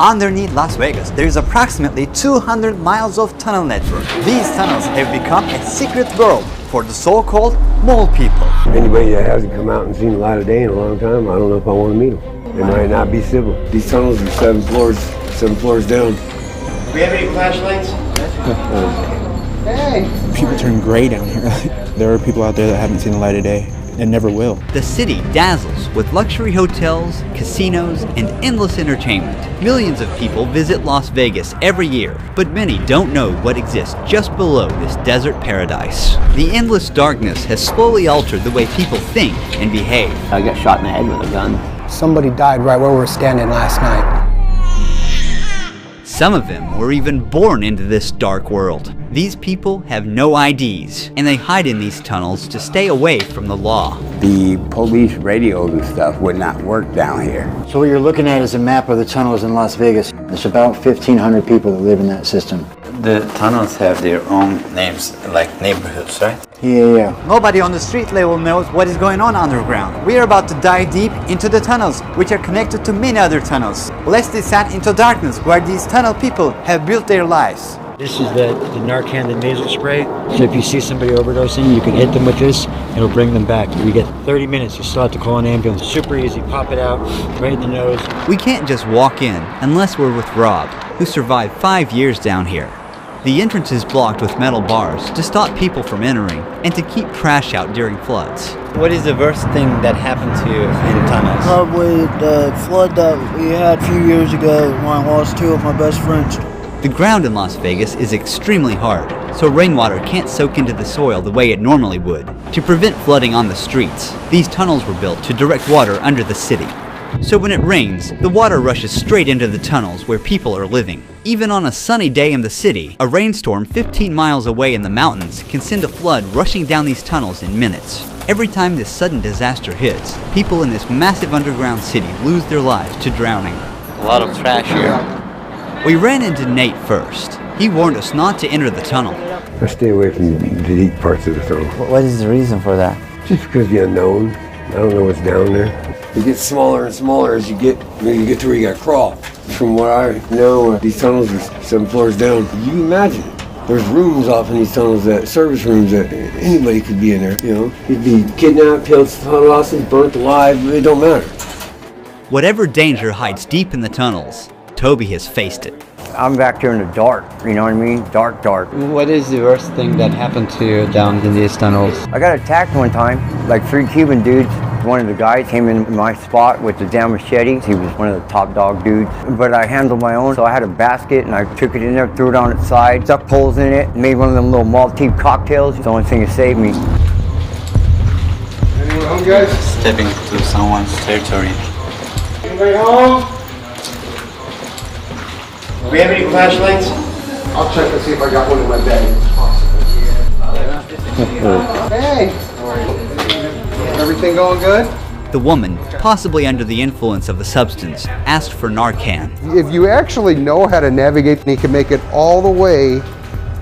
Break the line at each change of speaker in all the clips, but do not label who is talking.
Underneath Las Vegas, there is approximately 200 miles of tunnel network. These tunnels have become a secret world for the so-called mole people.
Anybody that hasn't come out and seen the light of day in a long time, I don't know if I want to meet them. They might not be civil. These tunnels are 7 floors down.
Do we have any flashlights?
Hey! People turn gray down here. There are people out there that haven't seen the light of day and never will.
The city dazzles with luxury hotels, casinos, and endless entertainment. Millions of people visit Las Vegas every year, but many don't know what exists just below this desert paradise. The endless darkness has slowly altered the way people think and behave.
I got shot in the head with a gun.
Somebody died right where we were standing last night.
Some of them were even born into this dark world. These people have no IDs, and they hide in these tunnels to stay away from the law.
The police radios and stuff would not work down here.
So what you're looking at is a map of the tunnels in Las Vegas. There's about 1,500 people that live in that system.
The tunnels have their own names, like neighborhoods, right?
Yeah.
Nobody on the street level knows what is going on underground. We are about to dive deep into the tunnels, which are connected to many other tunnels. Let's descend into darkness where these tunnel people have built their lives.
This is the Narcan, the nasal spray. So if you see somebody overdosing, you can hit them with this, and it'll bring them back. You get 30 minutes, you still have to call an ambulance. Super easy, pop it out, right in the nose.
We can't just walk in unless we're with Rob, who survived 5 years down here. The entrance is blocked with metal bars to stop people from entering and to keep trash out during floods.
What is the worst thing that happened to you in tunnels?
Probably the flood that we had a few years ago when I lost 2 of my best friends.
The ground in Las Vegas is extremely hard, so rainwater can't soak into the soil the way it normally would. To prevent flooding on the streets, these tunnels were built to direct water under the city. So when it rains, the water rushes straight into the tunnels where people are living. Even on a sunny day in the city, a rainstorm 15 miles away in the mountains can send a flood rushing down these tunnels in minutes. Every time this sudden disaster hits, people in this massive underground city lose their lives to drowning.
A lot of trash here.
We ran into Nate first. He warned us not to enter the tunnel.
I stay away from the deep parts of the tunnel.
What is the reason for that?
Just because of the unknown. I don't know what's down there. It gets smaller and smaller as you get to where you gotta crawl. From what I know, these tunnels are 7 floors down. You imagine, there's rooms off in these tunnels, service rooms that anybody could be in there, you know. You'd be kidnapped, killed, hostage, burnt alive, it don't matter.
Whatever danger hides deep in the tunnels, Toby has faced it.
I'm back here in the dark, you know what I mean? Dark.
What is the worst thing that happened to you down in these tunnels?
I got attacked one time, like 3 Cuban dudes. One of the guys came in my spot with the damn machete. He was one of the top dog dudes. But I handled my own, so I had a basket and I took it in there, threw it on its side, stuck poles in it, made one of them little Maltese cocktails. It's the only thing that saved me.
Anyone home, guys?
Stepping to someone's territory.
Anybody home?
Do we have any flashlights?
I'll check and see if I got one in my bag. Hey! Everything going good?
The woman, possibly under the influence of the substance, asked for Narcan.
If you actually know how to navigate, you can make it all the way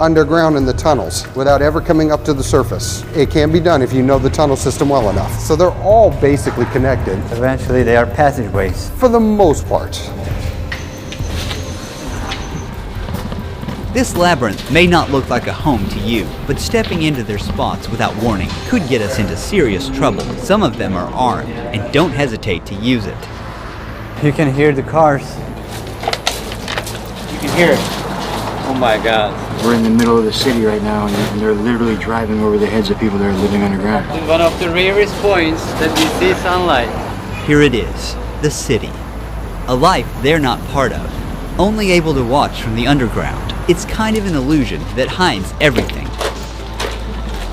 underground in the tunnels without ever coming up to the surface. It can be done if you know the tunnel system well enough. So they're all basically connected.
Eventually they are passageways.
For the most part.
This labyrinth may not look like a home to you, but stepping into their spots without warning could get us into serious trouble. Some of them are armed and don't hesitate to use it.
You can hear the cars.
You can hear it.
Oh my God.
We're in the middle of the city right now, and they're literally driving over the heads of people that are living underground.
One of the rarest points that we see sunlight.
Here it is, the city. A life they're not part of, only able to watch from the underground. It's kind of an illusion that hides everything.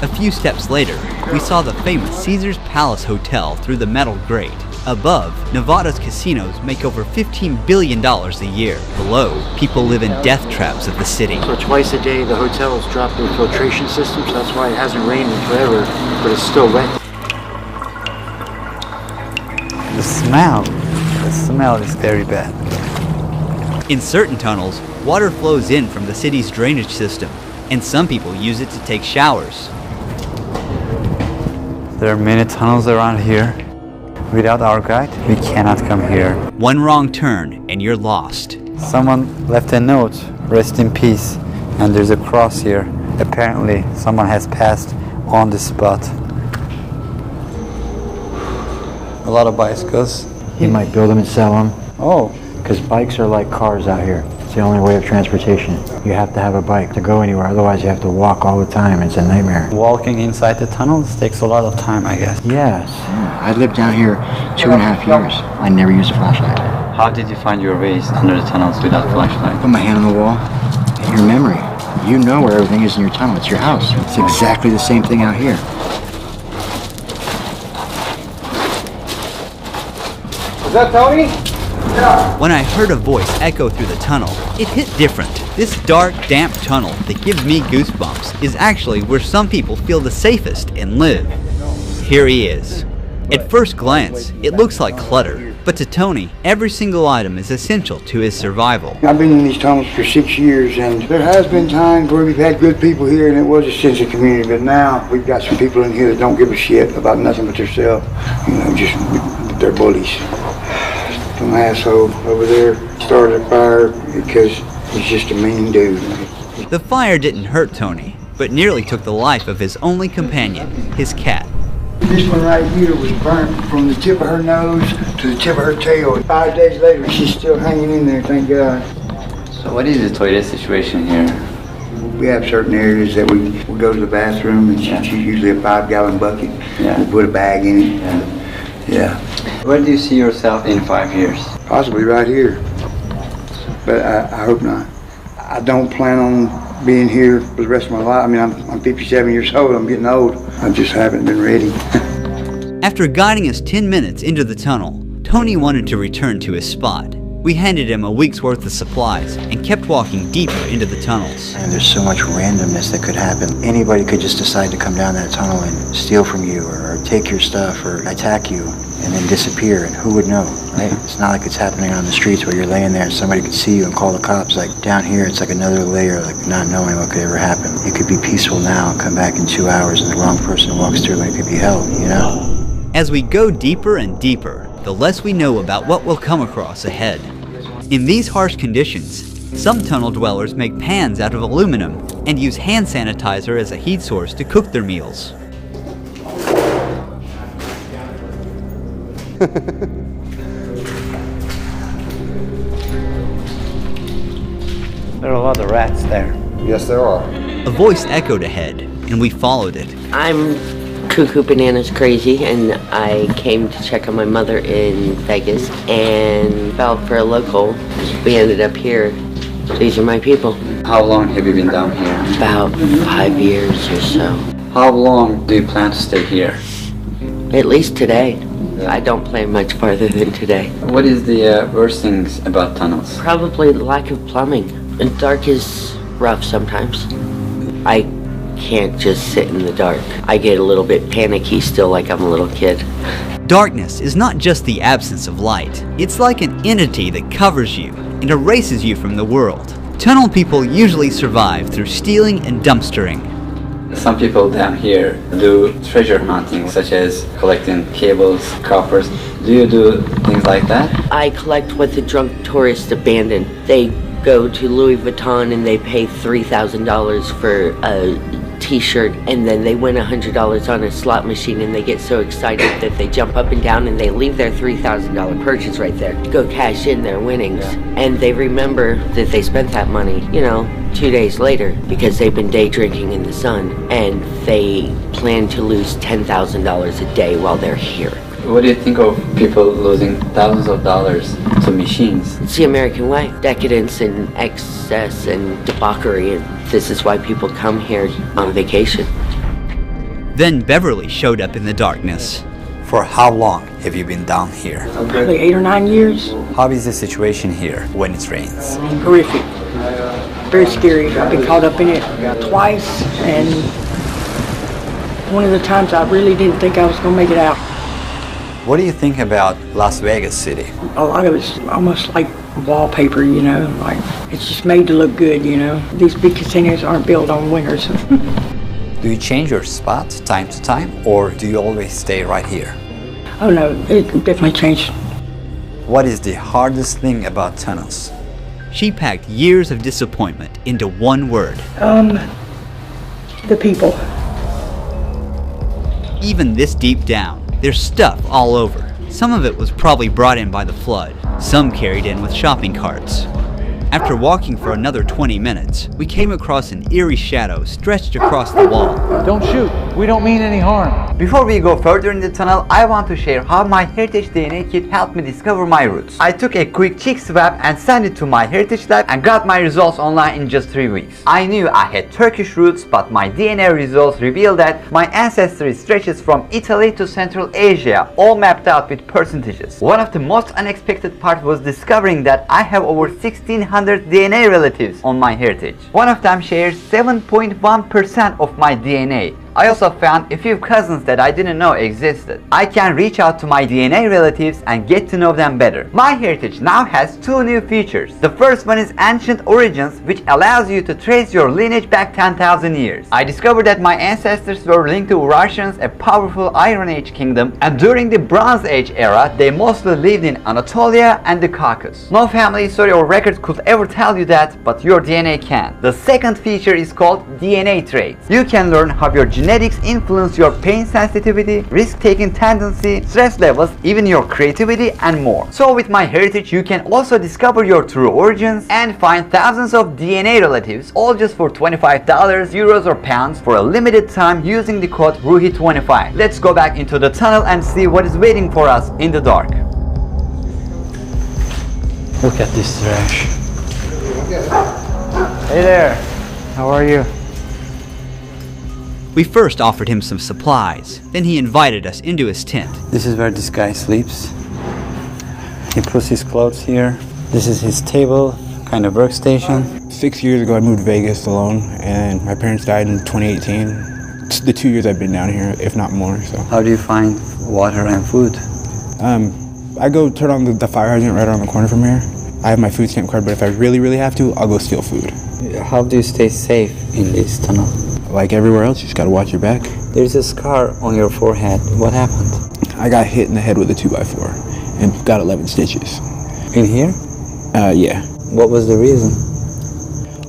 A few steps later, we saw the famous Caesar's Palace Hotel through the metal grate. Above, Nevada's casinos make over $15 billion a year. Below, people live in death traps of the city.
So twice a day, the hotels drop their filtration systems. That's why it hasn't rained in forever, but it's still wet.
The smell is very bad.
In certain tunnels, water flows in from the city's drainage system, and some people use it to take showers.
There are many tunnels around here. Without our guide, we cannot come here.
One wrong turn and you're lost.
Someone left a note, rest in peace, and there's a cross here. Apparently, someone has passed on this spot. A lot of bicycles.
He might build them and sell them.
Oh.
Because bikes are like cars out here. It's the only way of transportation. You have to have a bike to go anywhere, otherwise you have to walk all the time. It's a nightmare.
Walking inside the tunnels takes a lot of time, I guess.
Yes. I lived down here 2.5 years. I never used a flashlight.
How did you find your ways under the tunnels without flashlight?
Put my hand on the wall. And your memory. You know where everything is in your tunnel. It's your house. It's exactly the same thing out here.
Is that Tony?
When I heard a voice echo through the tunnel, it hit different. This dark, damp tunnel that gives me goosebumps is actually where some people feel the safest and live. Here he is. At first glance, it looks like clutter, but to Tony, every single item is essential to his survival.
I've been in these tunnels for 6 years, and there has been times where we've had good people here and it was a sense of community, but now we've got some people in here that don't give a shit about nothing but themselves. You know, just they're bullies. Some asshole over there started a fire because he's just a mean dude.
The fire didn't hurt Tony, but nearly took the life of his only companion, his cat.
This one right here was burnt from the tip of her nose to the tip of her tail. 5 days later, she's still hanging in there, thank God.
So what is the toilet situation here?
We have certain areas that we go to the bathroom, and she's usually a 5-gallon bucket.
Yeah.
We put a bag in it. Yeah.
Where do you see yourself in 5 years?
Possibly right here, but I hope not. I don't plan on being here for the rest of my life. I mean, I'm 57 years old, I'm getting old. I just haven't been ready.
After guiding us 10 minutes into the tunnel, Tony wanted to return to his spot. We handed him a week's worth of supplies and kept walking deeper into the tunnels.
And there's so much randomness that could happen. Anybody could just decide to come down that tunnel and steal from you or take your stuff or attack you and then disappear, and who would know, right? It's not like it's happening on the streets where you're laying there and somebody could see you and call the cops. Like down here, it's like another layer, like not knowing what could ever happen. It could be peaceful now and come back in 2 hours and the wrong person walks through and it could be hell, you know?
As we go deeper and deeper, the less we know about what we'll come across ahead. In these harsh conditions, some tunnel dwellers make pans out of aluminum and use hand sanitizer as a heat source to cook their meals.
There are a lot of rats there.
Yes, there are.
A voice echoed ahead, and we followed it.
I'm cuckoo bananas crazy, and I came to check on my mother in Vegas and fell for a local. We ended up here. These are my people.
How long have you been down here?
About 5 years or so.
How long do you plan to stay here?
At least today. I don't plan much farther than today.
What is the worst things about tunnels?
Probably the lack of plumbing. And dark is rough sometimes. I can't just sit in the dark. I get a little bit panicky still, like I'm a little kid.
Darkness is not just the absence of light. It's like an entity that covers you and erases you from the world. Tunnel people usually survive through stealing and dumpstering.
Some people down here do treasure hunting, such as collecting cables, coppers. Do you do things like that?
I collect what the drunk tourists abandon. They go to Louis Vuitton and they pay $3,000 for a t-shirt, and then they win $100 on a slot machine, and they get so excited that they jump up and down and they leave their $3,000 purchase right there to go cash in their winnings. And they remember that they spent that money, 2 days later, because they've been day drinking in the sun, and they plan to lose $10,000 a day while they're here.
What do you think of people losing thousands of dollars to machines?
It's the American way. Decadence and excess and debauchery, and this is why people come here on vacation.
Then Beverly showed up in the darkness.
For how long have you been down here?
Probably 8 or 9 years.
How is the situation here when it rains?
Horrific. Very scary. I've been caught up in it twice, and one of the times I really didn't think I was going to make it out.
What do you think about Las Vegas City?
A lot of it's almost like wallpaper, like it's just made to look good, These big casinos aren't built on winners.
Do you change your spot time to time, or do you always stay right here?
Oh no, it definitely changed.
What is the hardest thing about tunnels?
She packed years of disappointment into one word.
The people.
Even this deep down, there's stuff all over. Some of it was probably brought in by the flood, some carried in with shopping carts. After walking for another 20 minutes, we came across an eerie shadow stretched across the wall.
Don't shoot. We don't mean any harm.
Before we go further in the tunnel, I want to share how my Heritage DNA kit helped me discover my roots. I took a quick cheek swab and sent it to my Heritage lab and got my results online in just 3 weeks. I knew I had Turkish roots, but my DNA results revealed that my ancestry stretches from Italy to Central Asia, all mapped out with percentages. One of the most unexpected parts was discovering that I have over 1,600 DNA relatives on my Heritage. One of them shares 7.1% of my DNA. I also found a few cousins that I didn't know existed. I can reach out to my DNA relatives and get to know them better. My Heritage now has 2 new features. The first one is Ancient Origins, which allows you to trace your lineage back 10,000 years. I discovered that my ancestors were linked to Urartians, a powerful Iron Age kingdom, and during the Bronze Age era, they mostly lived in Anatolia and the Caucasus. No family history or records could ever tell you that, but your DNA can. The second feature is called DNA traits. You can learn how your genetics influence your pain sensitivity, risk-taking tendency, stress levels, even your creativity, and more. So with my Heritage, you can also discover your true origins and find thousands of DNA relatives, all just for $25, euros, or pounds for a limited time using the code RUHI25. Let's go back into the tunnel and see what is waiting for us in the dark.
Look at this trash. Hey there. How are you?
We first offered him some supplies, then he invited us into his tent.
This is where this guy sleeps. He puts his clothes here. This is his table, kind of workstation.
6 years ago I moved to Vegas alone, and my parents died in 2018. It's the 2 years I've been down here, if not more. So.
How do you find water and food?
I go turn on the fire hydrant right around the corner from here. I have my food stamp card, but if I really have to, I'll go steal food.
How do you stay safe in this tunnel?
Like everywhere else, you just gotta watch your back.
There's a scar on your forehead. What happened?
I got hit in the head with a 2x4 and got 11 stitches.
In here?
Yeah.
What was the reason?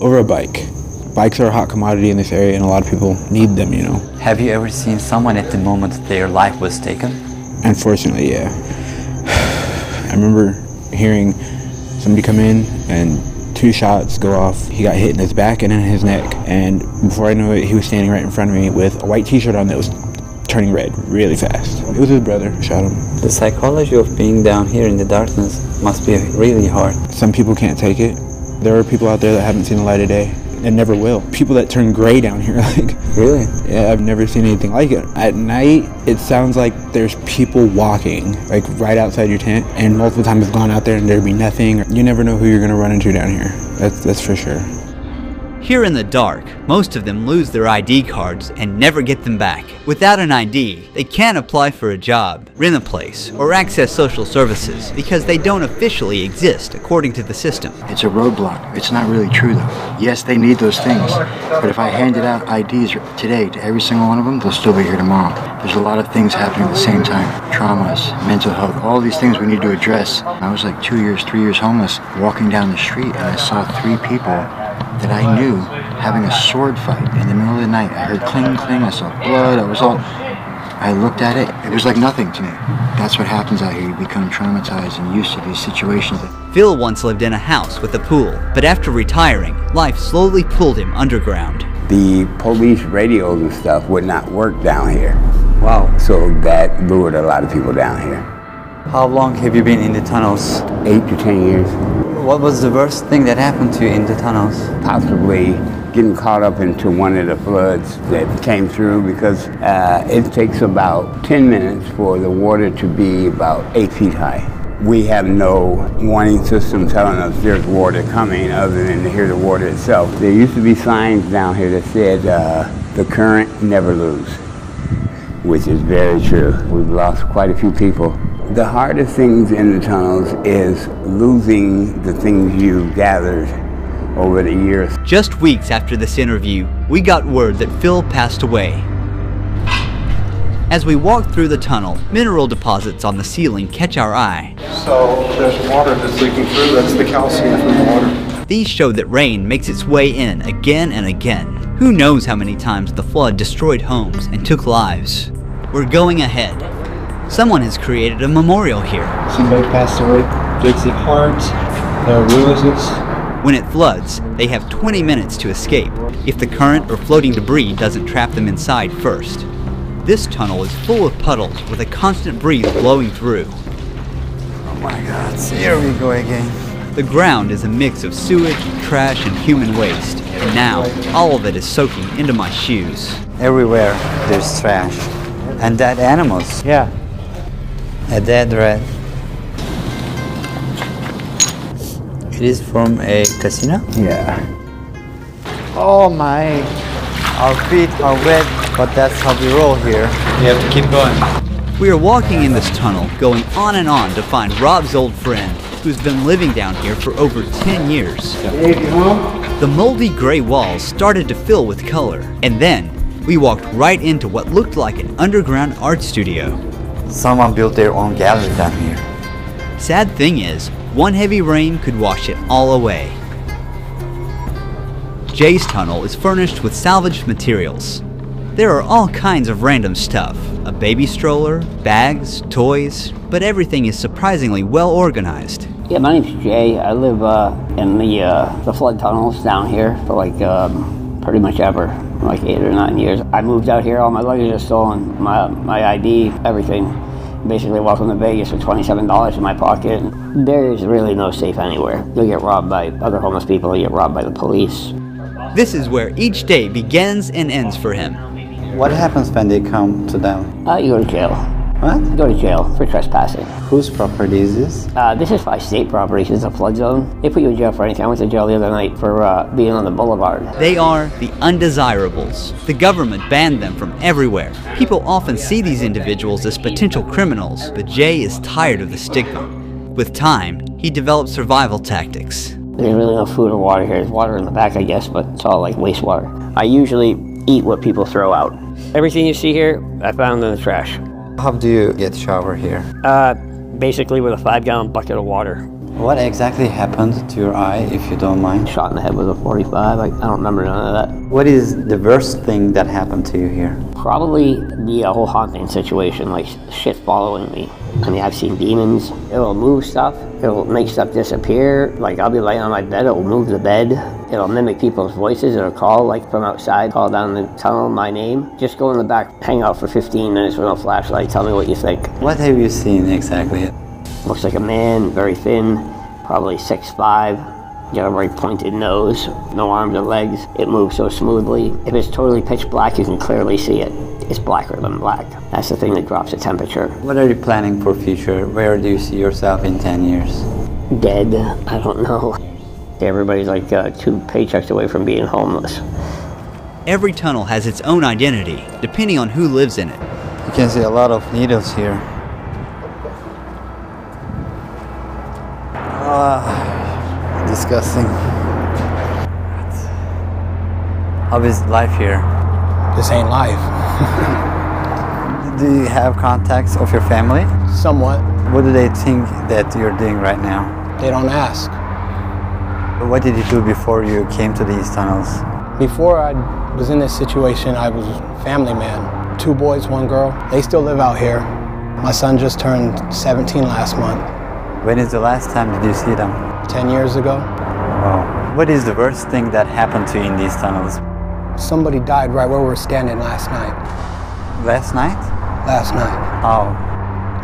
Over a bike. Bikes are a hot commodity in this area and a lot of people need them, you know.
Have you ever seen someone at the moment their life was taken?
Unfortunately, yeah. I remember hearing somebody come in and 2 shots go off. He got hit in his back and in his neck. And before I knew it, he was standing right in front of me with a white t-shirt on that was turning red really fast. It was his brother who shot him.
The psychology of being down here in the darkness must be really hard.
Some people can't take it. There are people out there that haven't seen the light of day and never will. People that turn gray down here, like.
Really?
Yeah, I've never seen anything like it. At night, it sounds like there's people walking, like right outside your tent, and multiple times I've gone out there and there'd be nothing. You never know who you're gonna run into down here. That's for sure.
Here in the dark, most of them lose their ID cards and never get them back. Without an ID, they can't apply for a job, rent a place, or access social services because they don't officially exist according to the system.
It's a roadblock. It's not really true though. Yes, they need those things, but if I handed out IDs today to every single one of them, they'll still be here tomorrow. There's a lot of things happening at the same time. Traumas, mental health, all these things we need to address. I was like 2 years, 3 years homeless, walking down the street and I saw 3 people that I knew having a sword fight in the middle of the night. I heard cling, cling, I saw blood, I looked at it, it was like nothing to me. That's what happens out here, you become traumatized and used to these situations.
Phil once lived in a house with a pool, but after retiring, life slowly pulled him underground.
The police radios and stuff would not work down here.
Wow.
So that lured a lot of people down here.
How long have you been in the tunnels?
8 to 10 years.
What was the worst thing that happened to you in the tunnels?
Possibly getting caught up into one of the floods that came through because it takes about 10 minutes for the water to be about 8 feet high. We have no warning system telling us there's water coming other than to hear the water itself. There used to be signs down here that said the current never lose, which is very true. We've lost quite a few people. The hardest things in the tunnels is losing the things you gathered over the years.
Just weeks after this interview, we got word that Phil passed away. As we walk through the tunnel, mineral deposits on the ceiling catch our eye.
So there's water that's leaking through. That's the calcium from the water.
These show that rain makes its way in again and again. Who knows how many times the flood destroyed homes and took lives. We're going ahead. Someone has created a memorial here.
Somebody passed away. Dixie Hart, Roses.
When it floods, they have 20 minutes to escape, if the current or floating debris doesn't trap them inside first. This tunnel is full of puddles with a constant breeze blowing through.
Oh my God, here we go again.
The ground is a mix of sewage, trash, and human waste, and now all of it is soaking into my shoes.
Everywhere there's trash. And dead animals.
Yeah.
A dead rat. It is from a casino?
Yeah.
Oh my. Our feet are wet, but that's how we roll here.
You have to keep going.
We are walking in this tunnel, going on and on to find Rob's old friend, who's been living down here for over 10 years. The moldy gray walls started to fill with color, and then we walked right into what looked like an underground art studio.
Someone built their own gallery down here.
Sad thing is, one heavy rain could wash it all away. Jay's tunnel is furnished with salvaged materials. There are all kinds of random stuff. A baby stroller, bags, toys, but everything is surprisingly well organized.
Yeah, my name's Jay. I live in the flood tunnels down here for like pretty much ever, like 8 or 9 years. I moved out here, all my luggage is stolen, my ID, everything. Basically welcome to Vegas with $27 in my pocket. There is really no safe anywhere. You'll get robbed by other homeless people, you'll get robbed by the police.
This is where each day begins and ends for him.
What happens when they come to them?
You go to jail.
What?
You go to jail for trespassing.
Whose property is this?
This is by state property. It's a flood zone. They put you in jail for anything. I went to jail the other night for being on the boulevard.
They are the undesirables. The government banned them from everywhere. People often see these individuals as potential criminals, but Jay is tired of the stigma. With time, he developed survival tactics.
There's really no food or water here. There's water in the back, I guess, but it's all like wastewater. I usually eat what people throw out. Everything you see here, I found in the trash.
How do you get shower here?
Basically with a 5-gallon bucket of water.
What exactly happened to your eye, if you don't mind?
Shot in the head with a .45. I don't remember none of that.
What is the worst thing that happened to you here?
Probably the whole haunting situation, like shit following me. I mean, I've seen demons. It'll move stuff. It'll make stuff disappear. Like, I'll be laying on my bed, it'll move the bed. It'll mimic people's voices. It'll call, like, from outside, call down the tunnel, my name. Just go in the back, hang out for 15 minutes with no flashlight. Tell me what you think.
What have you seen exactly?
Looks like a man, very thin, probably 6'5". Got a very pointed nose, no arms or legs. It moves so smoothly. If it's totally pitch black, you can clearly see it. It's blacker than black. That's the thing that drops the temperature.
What are you planning for future? Where do you see yourself in 10 years?
Dead? I don't know. Everybody's like 2 paychecks away from being homeless.
Every tunnel has its own identity, depending on who lives in it.
You can see a lot of needles here. Disgusting. How is life here?
This ain't life.
Do you have contacts of your family?
Somewhat.
What do they think that you're doing right now?
They don't ask.
What did you do before you came to these tunnels?
Before I was in this situation, I was a family man. 2 boys, 1 girl. They still live out here. My son just turned 17 last month.
When is the last time did you see them?
10 years ago.
Wow. What is the worst thing that happened to you in these tunnels?
Somebody died right where we were standing last night.
Last night?
Last night.
How?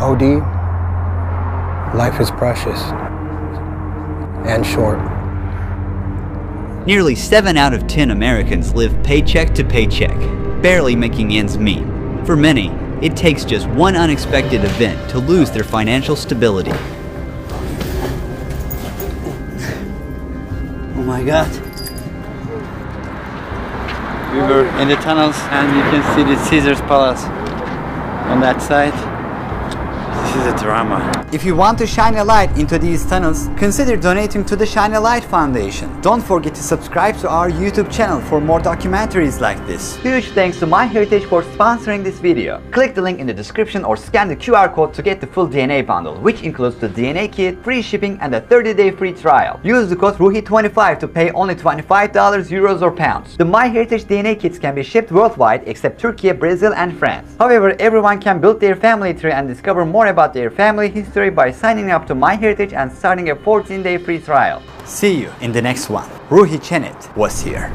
OD. Life is precious. And short.
Nearly 7 out of 10 Americans live paycheck to paycheck, barely making ends meet. For many, it takes just one unexpected event to lose their financial stability.
Oh my God. We were in the tunnels and you can see the Caesar's Palace on that side. This is a drama. If you want to shine a light into these tunnels, consider donating to the Shine a Light Foundation. Don't forget to subscribe to our YouTube channel for more documentaries like this. Huge thanks to MyHeritage for sponsoring this video. Click the link in the description or scan the QR code to get the full DNA bundle, which includes the DNA kit, free shipping, and a 30-day free trial. Use the code RUHI25 to pay only $25, euros or pounds. The MyHeritage DNA kits can be shipped worldwide except Turkey, Brazil, and France. However, everyone can build their family tree and discover more about their family history by signing up to MyHeritage and starting a 14-day free trial. See you in the next one. Ruhi Chenet was here.